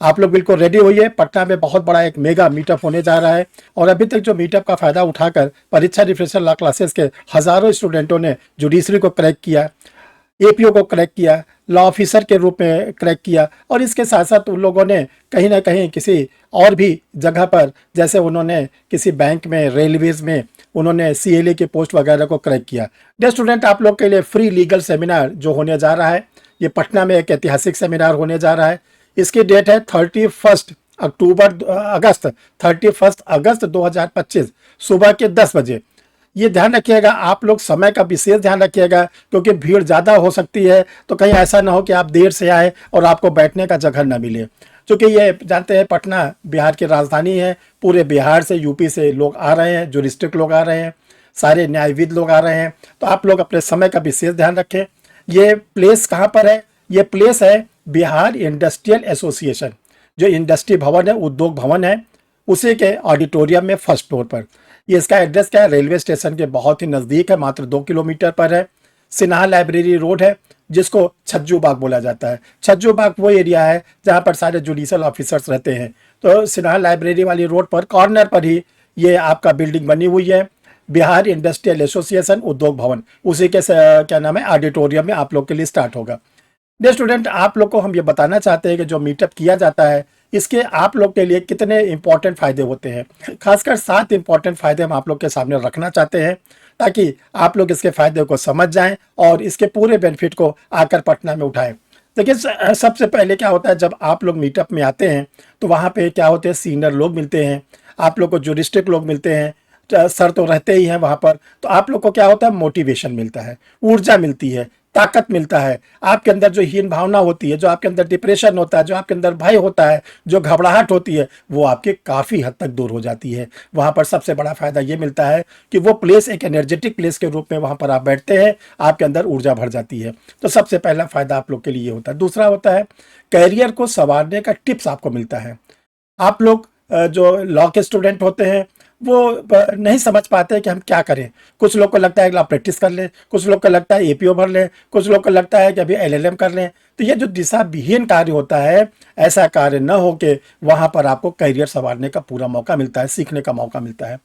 आप लोग बिल्कुल रेडी होइए, पटना में बहुत बड़ा एक मेगा मीटअप होने जा रहा है। और अभी तक जो मीटअप का फायदा उठाकर परीक्षा रिफ्रेशर लॉ क्लासेस के हजारों स्टूडेंटों ने जुडिशरी को क्रैक किया, एपीओ को क्रैक किया, लॉ ऑफिसर के रूप में क्रैक किया, और इसके साथ साथ उन लोगों ने कहीं ना कहीं किसी और भी जगह पर, जैसे उन्होंने किसी बैंक में, रेलवेज में उन्होंने सीएलए की पोस्ट वगैरह को क्रैक किया। डियर स्टूडेंट, आप लोग के लिए फ्री लीगल सेमिनार जो होने जा रहा है, ये पटना में एक ऐतिहासिक सेमिनार होने जा रहा है। इसकी डेट है 31 अगस्त 2025 सुबह के 10 बजे। ये ध्यान रखिएगा, आप लोग समय का विशेष ध्यान रखिएगा, क्योंकि भीड़ ज़्यादा हो सकती है। तो कहीं ऐसा ना हो कि आप देर से आए और आपको बैठने का जगह ना मिले। क्योंकि ये जानते हैं पटना बिहार की राजधानी है, पूरे बिहार से, यूपी से लोग आ रहे हैं, जुरिस्टिक लोग आ रहे हैं, सारे न्यायविद लोग आ रहे हैं। तो आप लोग अपने समय का विशेष ध्यान रखें। ये प्लेस कहाँ पर है? ये प्लेस है बिहार इंडस्ट्रियल एसोसिएशन, जो इंडस्ट्री भवन है, उद्योग भवन है, उसी के ऑडिटोरियम में फर्स्ट फ्लोर पर। ये इसका एड्रेस क्या है? रेलवे स्टेशन के बहुत ही नज़दीक है, मात्र 2 किलोमीटर पर है। सिन्हा लाइब्रेरी रोड है, जिसको छज्जू बाग बोला जाता है। छज्जू बाग वो एरिया है जहाँ पर सारे जुडिशल ऑफिसर्स रहते हैं। तो सिन्हा लाइब्रेरी वाली रोड पर कॉर्नर पर ही ये आपका बिल्डिंग बनी हुई है, बिहार इंडस्ट्रियल एसोसिएशन उद्योग भवन, उसी के क्या नाम है, ऑडिटोरियम में आप लोग के लिए स्टार्ट होगा। डियर स्टूडेंट, आप लोग को हम ये बताना चाहते हैं कि जो मीटअप किया जाता है, इसके आप लोग के लिए कितने इंपॉर्टेंट फायदे होते हैं। खासकर 7 इंपॉर्टेंट फायदे हम आप लोग के सामने रखना चाहते हैं, ताकि आप लोग इसके फायदे को समझ जाएं और इसके पूरे बेनिफिट को आकर पटना में उठाएं। देखिए, सबसे पहले क्या होता है, जब आप लोग मीटअप में आते हैं तो वहाँ पे क्या होते हैं, सीनियर लोग मिलते हैं, आप लोग को जुरिस्टिक लोग मिलते हैं, सर तो रहते ही हैं वहाँ पर। तो आप लोग को क्या होता है, मोटिवेशन मिलता है, ऊर्जा मिलती है, ताकत मिलता है। आपके अंदर जो हीन भावना होती है, जो आपके अंदर डिप्रेशन होता है, जो आपके अंदर भय होता है, जो घबराहट होती है, वो आपके काफ़ी हद तक दूर हो जाती है। वहाँ पर सबसे बड़ा फायदा ये मिलता है कि वो प्लेस एक एनर्जेटिक प्लेस के रूप में वहाँ पर आप बैठते हैं, आपके अंदर ऊर्जा भर जाती है। तो सबसे पहला फायदा आप लोग के लिए ये होता है। दूसरा होता है, करियर को संवारने का टिप्स आपको मिलता है। आप लोग जो लॉ के स्टूडेंट होते हैं, वो नहीं समझ पाते कि हम क्या करें। कुछ लोग को लगता है कि आप प्रैक्टिस कर लें, कुछ लोग को लगता है एपीओ भर लें, कुछ लोग को लगता है कि अभी एलएलएम कर लें। तो ये जो दिशा विहीन कार्य होता है, ऐसा कार्य न हो के वहाँ पर आपको करियर संवारने का पूरा मौका मिलता है, सीखने का मौका मिलता है।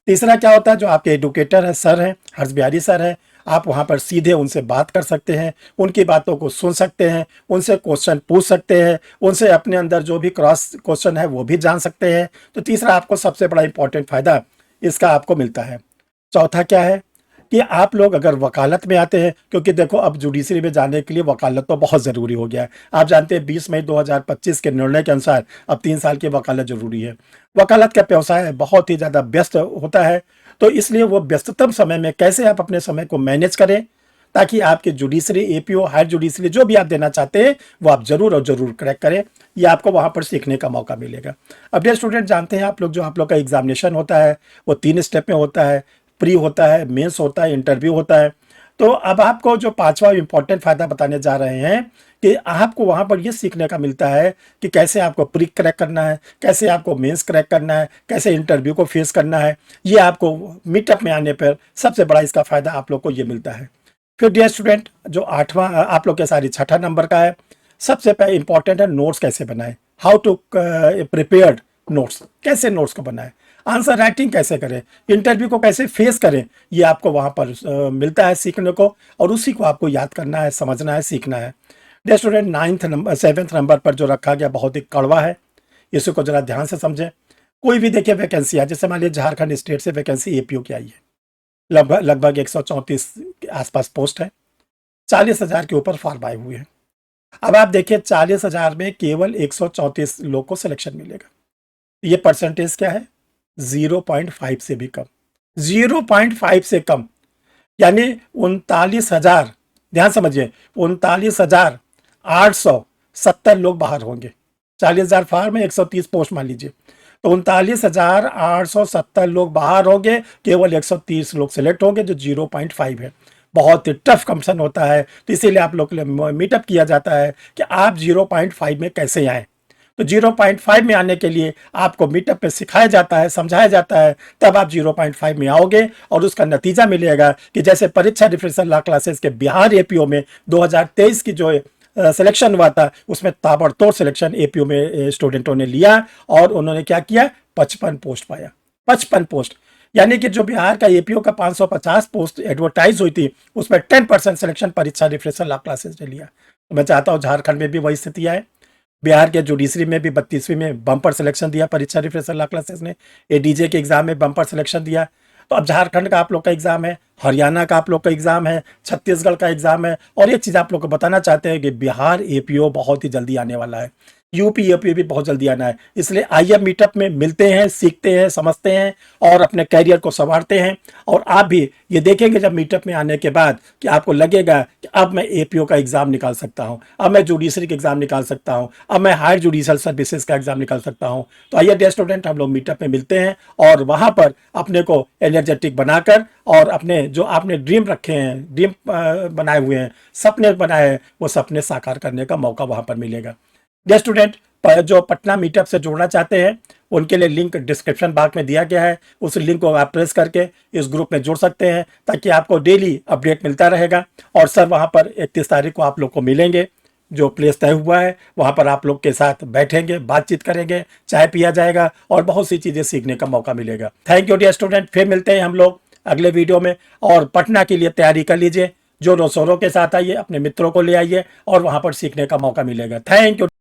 तीसरा क्या होता है, जो आपके एडुकेटर है, सर हैं, हर्ष बिहारी सर हैं, आप वहाँ पर सीधे उनसे बात कर सकते हैं, उनकी बातों को सुन सकते हैं, उनसे क्वेश्चन पूछ सकते हैं, उनसे अपने अंदर जो भी क्रॉस क्वेश्चन है वो भी जान सकते हैं। तो तीसरा आपको सबसे बड़ा इंपॉर्टेंट फायदा इसका आपको मिलता है। चौथा क्या है कि आप लोग अगर वकालत में आते हैं, क्योंकि देखो अब जुडिशरी में जाने के लिए वकालत तो बहुत ज़रूरी हो गया है। आप जानते हैं 20 मई 2025 के निर्णय के अनुसार अब 3 साल की वकालत जरूरी है। वकालत का व्यवसाय बहुत ही ज़्यादा व्यस्त होता है, तो इसलिए वो व्यस्ततम समय में कैसे आप अपने समय को मैनेज करें, ताकि आपके जुडिशरी, एपीओ, हायर जुडिशरी जो भी आप देना चाहते हैं वो आप जरूर और जरूर क्रैक करें। ये आपको वहाँ पर सीखने का मौका मिलेगा। अब डियर स्टूडेंट, जानते हैं आप लोग, जो आप लोग का एग्जामिनेशन होता है वो 3 स्टेप में होता है। प्री होता है, मेंस होता है, इंटरव्यू होता है। तो अब आपको जो 5वां इंपॉर्टेंट फायदा बताने जा रहे हैं कि आपको वहाँ पर ये सीखने का मिलता है कि कैसे आपको प्री क्रैक करना है, कैसे आपको मेंस क्रैक करना है, कैसे इंटरव्यू को फेस करना है। ये आपको मीटअप में आने पर सबसे बड़ा इसका फायदा आप लोग को ये मिलता है। फिर डियर स्टूडेंट, जो 8वां आप लोग के सारी 6ठा नंबर का है, सबसे पहले इंपॉर्टेंट है नोट्स कैसे बनाएं, हाउ टू प्रिपेयर्ड नोट्स, कैसे नोट्स को बनाएं, आंसर राइटिंग कैसे करें, इंटरव्यू को कैसे फेस करें। ये आपको वहाँ पर मिलता है सीखने को, और उसी को आपको याद करना है, समझना है, सीखना है। डियर स्टूडेंट, 7th नंबर पर जो रखा गया बहुत ही कड़वा है, इसी को जरा ध्यान से समझें। कोई भी देखिए वैकेंसी है, जैसे मान लीजिए झारखंड स्टेट से वैकेंसी एपीओ की आई है, लगभग 134 के आसपास पोस्ट है, 40,000 के ऊपर फॉर्म आए हुए हैं। अब आप देखिए 40,000 में केवल 134 लोग को सिलेक्शन मिलेगा। ये परसेंटेज क्या है? 0.5 से भी कम, 0.5 से कम, यानी 39,000, ध्यान समझिए, 39,870 लोग बाहर होंगे। 40,000 फार्म में 130 पोस्ट मान लीजिए, तो 39,870 लोग बाहर होंगे, केवल 130 लोग सिलेक्ट होंगे, जो 0.5 है। बहुत ही टफ कंपटीशन होता है। तो इसीलिए आप लोग के लिए मीटअप किया जाता है कि आप 0.5 में कैसे आए। तो 0.5 में आने के लिए आपको मीटअप में सिखाया जाता है, समझाया जाता है, तब आप 0.5 में आओगे और उसका नतीजा मिलेगा कि जैसे परीक्षा रिफ्रेशर लॉ क्लासेस के बिहार एपीओ में 2023 की जो सिलेक्शन हुआ था उसमें ताबड़तोड़ सिलेक्शन एपीयू में स्टूडेंटों ने लिया और उन्होंने क्या किया, 55 पोस्ट पाया, 55 पोस्ट। यानी कि जो बिहार का एपीओ का 550 पोस्ट एडवर्टाइज हुई थी उसमें 10% सिलेक्शन परीक्षा रिफ्रेशर लॉ क्लासेस ने लिया। तो मैं चाहता हूँ झारखंड में भी वही स्थिति है। बिहार के जुडिशरी में भी 32वीं में बम्पर सिलेक्शन दिया परीक्षा रिफ्रेशर लॉ क्लासेस ने, एडीजे के एग्जाम में बम्पर सिलेक्शन दिया। तो अब झारखंड का आप लोग का एग्जाम है, हरियाणा का आप लोग का एग्जाम है, छत्तीसगढ़ का एग्जाम है। और एक चीज़ आप लोग को बताना चाहते हैं कि बिहार एपीओ बहुत ही जल्दी आने वाला है, यूपी एपीओ भी बहुत जल्दी आना है। इसलिए आइए मीटअप में मिलते हैं, सीखते हैं, समझते हैं और अपने कैरियर को संवारते हैं। और आप भी ये देखेंगे जब मीटअप में आने के बाद कि आपको लगेगा कि अब मैं एपीओ का एग्जाम निकाल सकता हूं, अब मैं जुडिशरी का एग्जाम निकाल सकता हूं, अब मैं हायर जुडिशल सर्विसेज का एग्जाम निकाल सकता हूं। तो आइए डियर स्टूडेंट, हम लोग मीटअप में मिलते हैं और वहां पर अपने को एनर्जेटिक बनाकर और अपने जो आपने ड्रीम रखे हैं, ड्रीम बनाए हुए हैं, सपने बनाए हैं, वो सपने साकार करने का मौका वहां पर मिलेगा। डियर स्टूडेंट, जो पटना मीटअप से जुड़ना चाहते हैं उनके लिए लिंक डिस्क्रिप्शन बॉक्स में दिया गया है, उस लिंक को आप प्रेस करके इस ग्रुप में जुड़ सकते हैं ताकि आपको डेली अपडेट मिलता रहेगा। और सर वहां पर 31 तारीख को आप लोग को मिलेंगे, जो प्लेस तय हुआ है वहां पर आप लोग के साथ बैठेंगे, बातचीत करेंगे, चाय पिया जाएगा और बहुत सी चीज़ें सीखने का मौका मिलेगा। थैंक यू डियर स्टूडेंट, फिर मिलते हैं हम लोग अगले वीडियो में। और पटना के लिए तैयारी कर लीजिए, जो दोस्तों के साथ आइए, अपने मित्रों को ले आइए और वहां पर सीखने का मौका मिलेगा। Thank you.